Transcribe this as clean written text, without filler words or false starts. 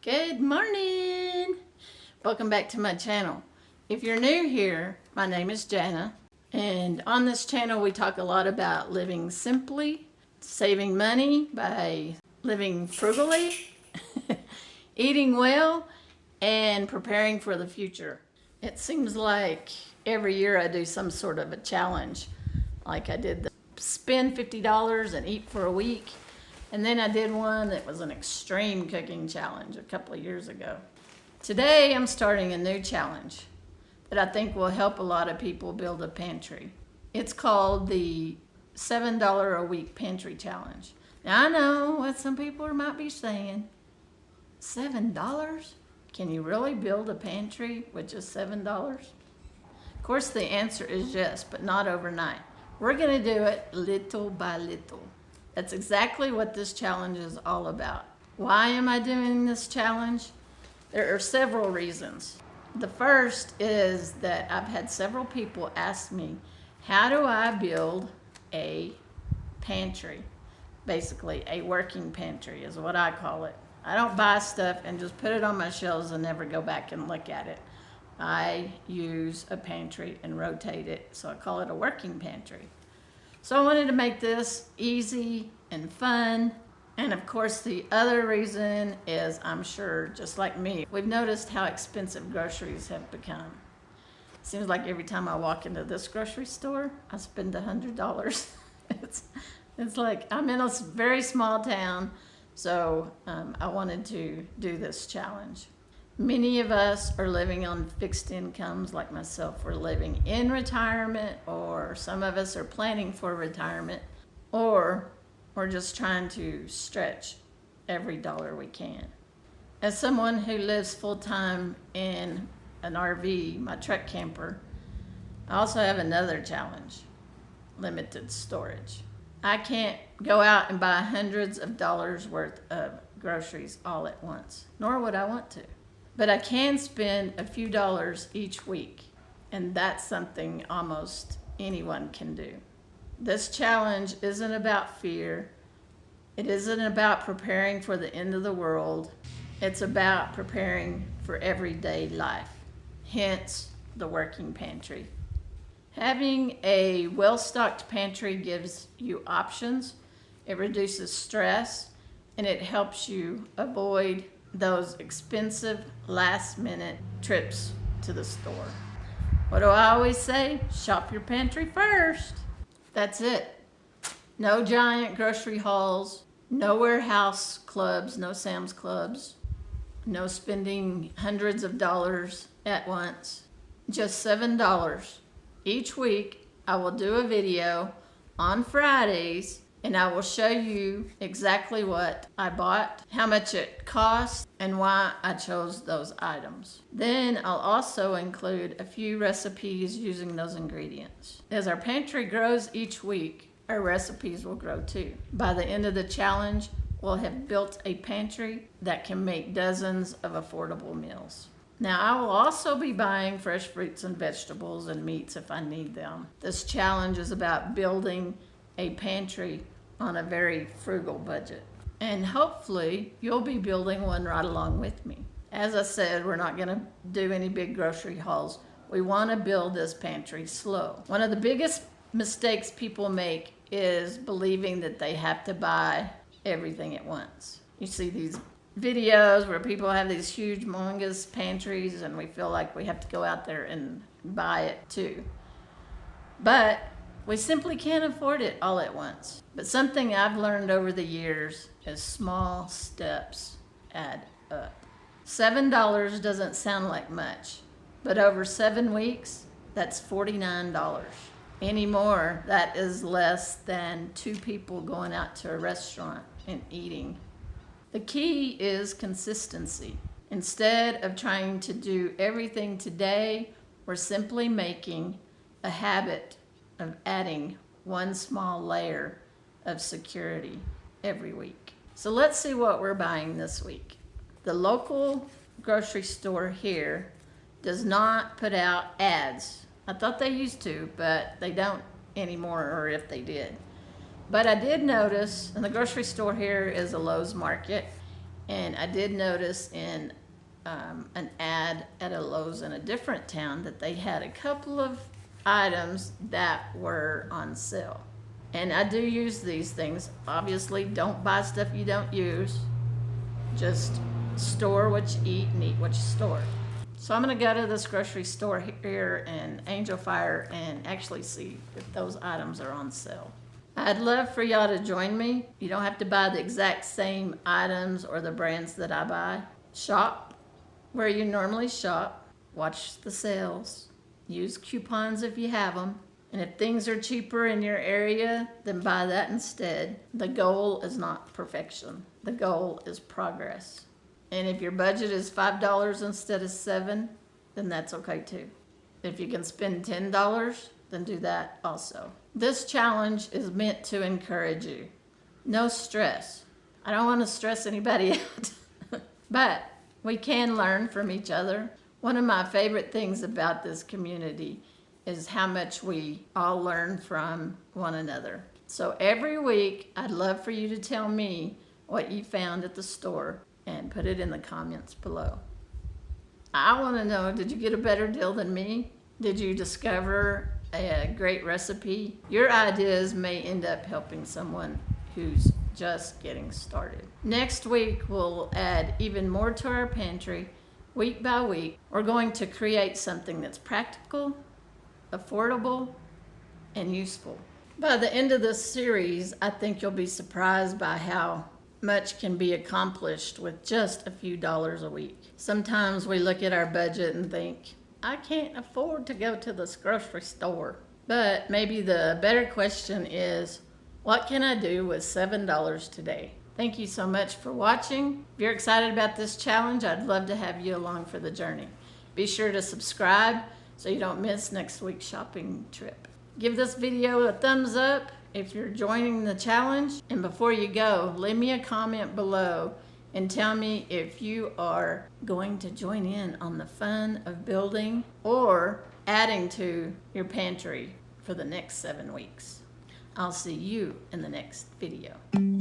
Good morning! Welcome back to my channel. If you're new here, my name is Jana, and on this channel we talk a lot about living simply, saving money by living frugally, eating well, and preparing for the future. It seems like every year I do some sort of a challenge. Like I did the spend $50 and eat for a week. And then I did one that was an extreme cooking challenge a couple of years ago. Today I'm starting a new challenge that I think will help a lot of people build a pantry. It's called the $7 a week pantry challenge. Now I know what some people might be saying. $7? Can you really build a pantry with just $7? Of course the answer is yes, but not overnight. We're gonna do it little by little. That's exactly what this challenge is all about. Why am I doing this challenge? There are several reasons. The first is that I've had several people ask me, how do I build a pantry? Basically, a working pantry is what I call it. I don't buy stuff and just put it on my shelves and never go back and look at it. I use a pantry and rotate it, so I call it a working pantry. So I wanted to make this easy and fun. And of course, the other reason is, I'm sure, just like me, we've noticed how expensive groceries have become. Seems like every time I walk into this grocery store, I spend $100. It's like I'm in a very small town, so I wanted to do this challenge. Many of us are living on fixed incomes like myself. We're living in retirement, or some of us are planning for retirement, or we're just trying to stretch every dollar we can. As someone who lives full-time in an RV, my truck camper, I also have another challenge: limited storage. I can't go out and buy hundreds of dollars worth of groceries all at once, nor would I want to. But I can spend a few dollars each week, and that's something almost anyone can do. This challenge isn't about fear. It isn't about preparing for the end of the world. It's about preparing for everyday life, hence the working pantry. Having a well-stocked pantry gives you options, it reduces stress, and it helps you avoid those expensive last-minute trips to the store. What do I always say? Shop your pantry first. That's it. No giant grocery hauls, no warehouse clubs, no Sam's Clubs, no spending hundreds of dollars at once. Just $7. Each week I will do a video on Fridays, and I will show you exactly what I bought, how much it cost, and why I chose those items. Then I'll also include a few recipes using those ingredients. As our pantry grows each week, our recipes will grow too. By the end of the challenge, we'll have built a pantry that can make dozens of affordable meals. Now, I will also be buying fresh fruits and vegetables and meats if I need them. This challenge is about building a pantry on a very frugal budget. And hopefully you'll be building one right along with me. As I said, we're not gonna do any big grocery hauls. We wanna build this pantry slow. One of the biggest mistakes people make is believing that they have to buy everything at once. You see these videos where people have these huge, humongous pantries, and we feel like we have to go out there and buy it too. But we simply can't afford it all at once. But something I've learned over the years is small steps add up. $7 doesn't sound like much, but over 7 weeks, that's $49. Anymore, that is less than 2 people going out to a restaurant and eating. The key is consistency. Instead of trying to do everything today, we're simply making a habit of adding one small layer of security every week. So let's see what we're buying this week. The local grocery store here does not put out ads. I thought they used to, but they don't anymore, or if they did. But I did notice, and the grocery store here is a Lowe's Market, And I did notice in an ad at a Lowe's in a different town that they had a couple of items that were on sale. And I do use these things. Obviously, don't buy stuff you don't use. Just store what you eat and eat what you store. So I'm gonna go to this grocery store here in Angel Fire and actually see if those items are on sale. I'd love for y'all to join me. You don't have to buy the exact same items or the brands that I buy. Shop where you normally shop. Watch the sales. Use coupons if you have them. And if things are cheaper in your area, then buy that instead. The goal is not perfection. The goal is progress. And if your budget is $5 instead of $7, then that's okay too. If you can spend $10, then do that also. This challenge is meant to encourage you. No stress. I don't want to stress anybody out, but we can learn from each other. One of my favorite things about this community is how much we all learn from one another. So every week, I'd love for you to tell me what you found at the store and put it in the comments below. I want to know, did you get a better deal than me? Did you discover a great recipe? Your ideas may end up helping someone who's just getting started. Next week, we'll add even more to our pantry. Week by week, we're going to create something that's practical, affordable, and useful. By the end of this series, I think you'll be surprised by how much can be accomplished with just a few dollars a week. Sometimes we look at our budget and think, I can't afford to go to this grocery store. But maybe the better question is, what can I do with $7 today? Thank you so much for watching. If you're excited about this challenge, I'd love to have you along for the journey. Be sure to subscribe so you don't miss next week's shopping trip. Give this video a thumbs up if you're joining the challenge. And before you go, leave me a comment below and tell me if you are going to join in on the fun of building or adding to your pantry for the next 7 weeks. I'll see you in the next video.